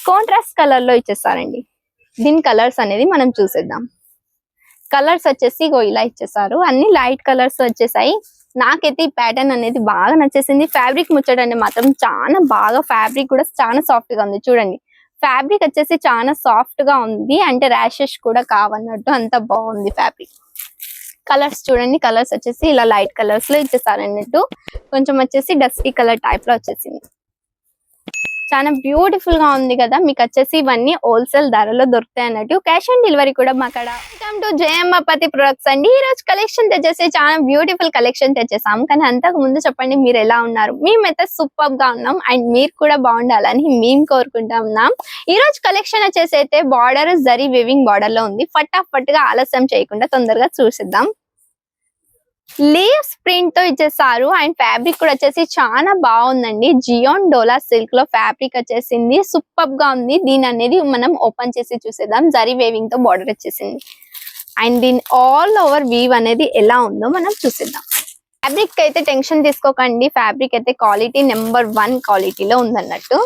Contrast colour లో ఇచ్చేసారండి. దీని colours అనేది మనం చూసేద్దాం. కలర్స్ వచ్చేసి ఇలా ఇచ్చేసారు. అన్ని లైట్ కలర్స్ వచ్చేసాయి. నాకైతే ఈ ప్యాటర్న్ అనేది బాగా నచ్చేసింది. ఫ్యాబ్రిక్ ముచ్చటండి మాత్రం చాలా బాగా, ఫ్యాబ్రిక్ కూడా చాలా సాఫ్ట్ గా ఉంది. చూడండి ఫ్యాబ్రిక్ వచ్చేసి చాలా సాఫ్ట్ గా ఉంది, అంటే ర్యాషెస్ కూడా కావన్నట్టు అంత బాగుంది ఫ్యాబ్రిక్. కలర్స్ చూడండి, కలర్స్ వచ్చేసి ఇలా లైట్ కలర్స్ లో ఇచ్చేసారు అన్నట్టు. కొంచెం వచ్చేసి డస్టీ కలర్ టైప్ లో వచ్చేసింది. చాలా బ్యూటిఫుల్ గా ఉంది కదా. మీకు వచ్చేసి ఇవన్నీ హోల్సేల్ ధరలో దొరుకుతాయి అన్నట్టు. క్యాష్ ఆన్ డెలివరీ కూడా మాకడ. వెల్కమ్ టు జయమ్మ పతి ప్రొడక్ట్స్ అండి. ఈ రోజు కలెక్షన్ తెచ్చేసి చాలా బ్యూటిఫుల్ కలెక్షన్ తెచ్చేసాం. కానీ అంతకు ముందు చెప్పండి మీరు ఎలా ఉన్నారు? మేమైతే సూపర్ గా ఉన్నాం అండ్ మీరు కూడా బాగుండాలని మేము కోరుకుంటా ఉన్నాం. ఈ రోజు కలెక్షన్ వచ్చేసి అయితే బార్డర్ జరీ వీవింగ్ బార్డర్ లో ఉంది. ఫటాఫట్ గా ఆలస్యం చేయకుండా తొందరగా చూసిద్దాం. లీవ్స్ ప్రింట్ తో ఇచ్చేసారు అండ్ ఫ్యాబ్రిక్ కూడా వచ్చేసి చాలా బాగుందండి. జియోన్ డోలా సిల్క్ లో ఫ్యాబ్రిక్ వచ్చేసింది. సూపర్ గా ఉంది. దీని అనేది మనం ఓపెన్ చేసి చూసేద్దాం. జరీ వేవింగ్ తో బార్డర్ వచ్చేసింది అండ్ దీని ఆల్ ఓవర్ వీవ్ అనేది ఎలా ఉందో మనం చూసేద్దాం. ఫ్యాబ్రిక్ అయితే టెన్షన్ తీసుకోకండి. ఫ్యాబ్రిక్ అయితే క్వాలిటీ నెంబర్ 1 క్వాలిటీలో ఉందన్నట్టు.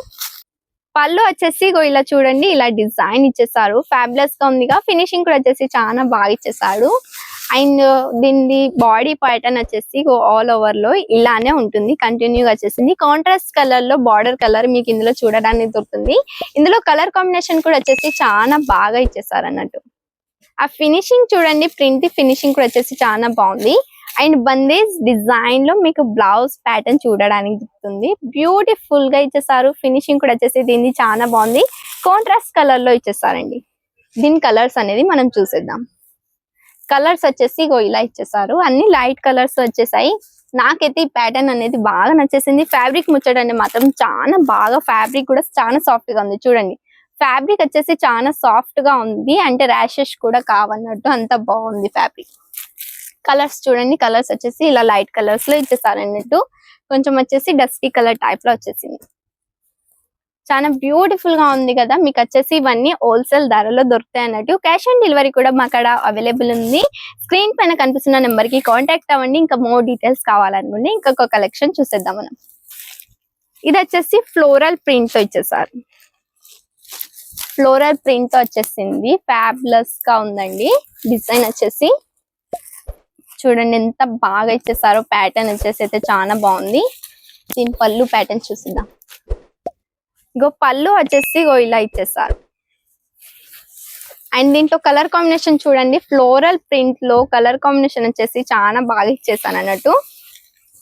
పళ్ళు వచ్చేసి ఇలా చూడండి, ఇలా డిజైన్ ఇచ్చేసారు. ఫ్యాబులస్ గా ఉందిగా. ఫినిషింగ్ కూడా వచ్చేసి చాలా బాగా ఇచ్చేసారు అండ్ దీని బాడీ ప్యాటర్న్ వచ్చేసి ఆల్ ఓవర్ లో ఇలానే ఉంటుంది. కంటిన్యూగా వచ్చేసింది. కాంట్రాస్ట్ కలర్ లో బార్డర్ కలర్ మీకు ఇందులో చూడడానికి దొరుకుతుంది. ఇందులో కలర్ కాంబినేషన్ కూడా వచ్చేసి చాలా బాగా ఇచ్చేసారు అన్నట్టు. ఆ ఫినిషింగ్ చూడండి, ప్రింట్ ఫినిషింగ్ కూడా వచ్చేసి చాలా బాగుంది అండ్ బందేజ్ డిజైన్ లో మీకు బ్లౌజ్ ప్యాటర్న్ చూడడానికి దొరుకుతుంది. బ్యూటిఫుల్ గా ఇచ్చేసారు. ఫినిషింగ్ కూడా వచ్చేసి దీన్ని చాలా బాగుంది. కాంట్రాస్ట్ కలర్ లో ఇచ్చేసారండి. దీని కలర్స్ అనేది మనం చూసేద్దాం. కలర్స్ వచ్చేసి ఇలా ఇచ్చేసారు. అన్ని లైట్ కలర్స్ వచ్చేసాయి. నాకైతే ఈ ప్యాటర్న్ అనేది బాగా నచ్చేసింది. ఫ్యాబ్రిక్ ముచ్చటండి మాత్రం చాలా బాగా, ఫ్యాబ్రిక్ కూడా చాలా సాఫ్ట్ గా ఉంది. చూడండి ఫ్యాబ్రిక్ వచ్చేసి చాలా సాఫ్ట్ గా ఉంది, అంటే ర్యాషెస్ కూడా కావన్నట్టు అంత బాగుంది ఫ్యాబ్రిక్. కలర్స్ చూడండి, కలర్స్ వచ్చేసి ఇలా లైట్ కలర్స్ లో ఇచ్చేసారు అన్నట్టు. కొంచెం వచ్చేసి డస్టీ కలర్ టైప్ లో వచ్చేసింది. చాలా బ్యూటిఫుల్ గా ఉంది కదా. మీకు వచ్చేసి ఇవన్నీ హోల్సేల్ ధరలో దొరుకుతాయి అన్నట్టు. క్యాష్ ఆన్ డెలివరీ కూడా మా అక్కడ అవైలబుల్ ఉంది. స్క్రీన్ పైన కనిపిస్తున్న నెంబర్ కి కాంటాక్ట్ అవ్వండి. ఇంకా మోర్ డీటెయిల్స్ కావాలనుకుంటే ఇంకొక కలెక్షన్ చూసేద్దాం మనం. ఇది వచ్చేసి ఫ్లోరల్ ప్రింట్ తో ఇచ్చేసారు. ఫ్లోరల్ ప్రింట్ తో వచ్చేసింది. ఫ్యాబులస్ గా ఉందండి. డిజైన్ వచ్చేసి చూడండి ఎంత బాగా ఇచ్చేసారో. ప్యాటర్న్ వచ్చేసి అయితే చాలా బాగుంది. దీని పళ్ళు ప్యాటర్న్ చూసిద్దాం. పళ్ళు వచ్చేసి ఇలా ఇచ్చేసారు అండ్ దీంట్లో కలర్ కాంబినేషన్ చూడండి. ఫ్లోరల్ ప్రింట్ లో కలర్ కాంబినేషన్ వచ్చేసి చాలా బాగా ఇచ్చేసాను అన్నట్టు.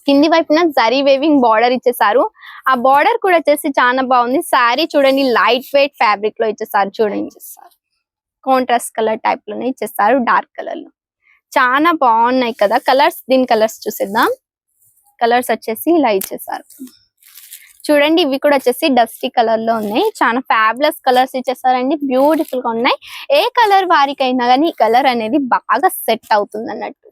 కింది వైపున జరీ వేవింగ్ బార్డర్ ఇచ్చేసారు. ఆ బార్డర్ కూడా వచ్చేసి చాలా బాగుంది. శారీ చూడండి లైట్ వెయిట్ ఫ్యాబ్రిక్ లో ఇచ్చేసారు. చూడండి కాంట్రాస్ట్ కలర్ టైప్ లోనే ఇచ్చేసారు. డార్క్ కలర్ లో చాలా బాగున్నాయి కదా కలర్స్. దీని కలర్స్ చూసేద్దాం. కలర్స్ వచ్చేసి ఇలా ఇచ్చేసారు. చూడండి ఇవి కూడా వచ్చేసి డస్టీ కలర్ లో ఉన్నాయి. చాలా ఫ్యాబులస్ కలర్స్ ఇచ్చేసారండి. బ్యూటిఫుల్ గా ఉన్నాయి. ఏ కలర్ వారికైనా కానీ ఈ కలర్ అనేది బాగా సెట్ అవుతుంది అన్నట్టు.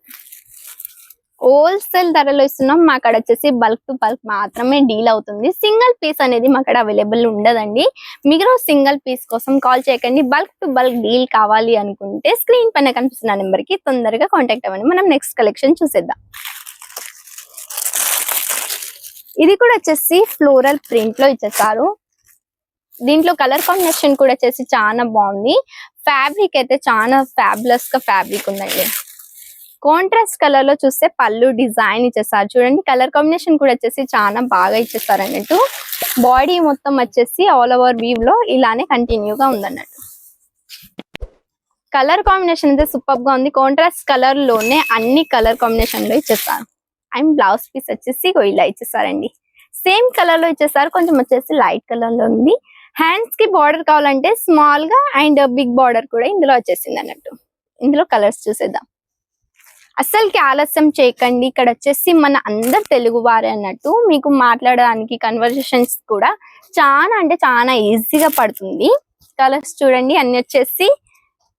హోల్సేల్ ధరలో ఇస్తున్నాం. మా అక్కడ వచ్చేసి బల్క్ టు బల్క్ మాత్రమే డీల్ అవుతుంది. సింగిల్ పీస్ అనేది మా అక్కడ అవైలబుల్ ఉండదండి. మీరు సింగిల్ పీస్ కోసం కాల్ చేయకండి. బల్క్ టు బల్క్ డీల్ కావాలి అనుకుంటే స్క్రీన్ పైన కనిపిస్తున్న నెంబర్ కి తొందరగా కాంటాక్ట్ అవ్వండి. మనం నెక్స్ట్ కలెక్షన్ చూసేద్దాం. ఇది కూడా వచ్చేసి ఫ్లోరల్ ప్రింట్ లో ఇచ్చేసారు. దీంట్లో కలర్ కాంబినేషన్ కూడా వచ్చేసి చాలా బాగుంది. ఫ్యాబ్రిక్ అయితే చాలా ఫ్యాబులస్ గా ఫ్యాబ్రిక్ ఉందండి. కాంట్రాస్ట్ కలర్ లో చూస్తే పళ్ళు డిజైన్ ఇచ్చేసారు. చూడండి కలర్ కాంబినేషన్ కూడా వచ్చేసి చాలా బాగా ఇచ్చేసారు అన్నట్టు. బాడీ మొత్తం వచ్చేసి ఆల్ ఓవర్ వీవ్ లో ఇలానే కంటిన్యూగా ఉందన్నట్టు. కలర్ కాంబినేషన్ అయితే సూపర్ గా ఉంది. కాంట్రాస్ట్ కలర్ లోనే అన్ని కలర్ కాంబినేషన్ లో ఇచ్చేసారు అండ్ బ్లౌజ్ పీస్ వచ్చేసి ఇలా ఇచ్చేసారండి. సేమ్ కలర్ లో ఇచ్చేసారు. కొంచెం వచ్చేసి లైట్ కలర్ లో ఉంది. హ్యాండ్స్ కి బార్డర్ కావాలంటే స్మాల్ గా అండ్ బిగ్ బార్డర్ కూడా ఇందులో వచ్చేసింది అన్నట్టు. ఇందులో కలర్స్ చూసేద్దాం. అస్సలకి ఆలస్యం చేయకండి. ఇక్కడ వచ్చేసి మన అందరు తెలుగు వారే అన్నట్టు. మీకు మాట్లాడడానికి కన్వర్సేషన్స్ కూడా చాలా అంటే చాలా ఈజీగా పడుతుంది. కలర్స్ చూడండి అన్ని వచ్చేసి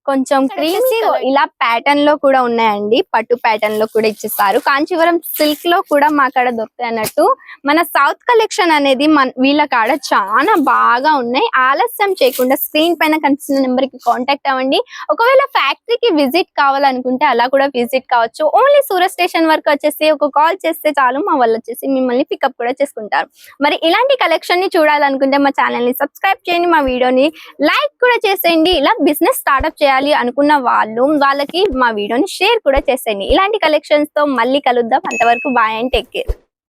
కొంచెం క్రీమీ ఇలా ప్యాటర్న్ లో కూడా ఉన్నాయండి. పట్టు ప్యాటర్న్ లో కూడా ఇచ్చేస్తారు. కాంచీవరం సిల్క్ లో కూడా మా కాడ దొరుకుతాయి అన్నట్టు. మన సౌత్ కలెక్షన్ అనేది వీళ్ళ కాడ చాలా బాగా ఉన్నాయి. ఆలస్యం చేయకుండా స్క్రీన్ పైన కనిపిస్తున్న నెంబర్ కి కాంటాక్ట్ అవ్వండి. ఒకవేళ ఫ్యాక్టరీకి విజిట్ కావాలనుకుంటే అలా కూడా విజిట్ కావచ్చు. ఓన్లీ సూరత్ స్టేషన్ వరకు వచ్చేసి ఒక కాల్ చేస్తే చాలు, మా వాళ్ళు వచ్చేసి మిమ్మల్ని పికప్ కూడా చేసుకుంటారు. మరి ఇలాంటి కలెక్షన్ ని చూడాలనుకుంటే మా ఛానల్ ని సబ్స్క్రైబ్ చేయండి, మా వీడియోని లైక్ కూడా చేసేయండి. ఇలా బిజినెస్ స్టార్ట్అప్ చేయాలి అనుకున్న వాళ్ళకి మా వీడియోని షేర్ కూడా చేసేయండి. ఇలాంటి కలెక్షన్స్ తో మళ్ళీ కలుద్దాం. అంతవరకు బాయ్ అండ్ టేక్ కేర్.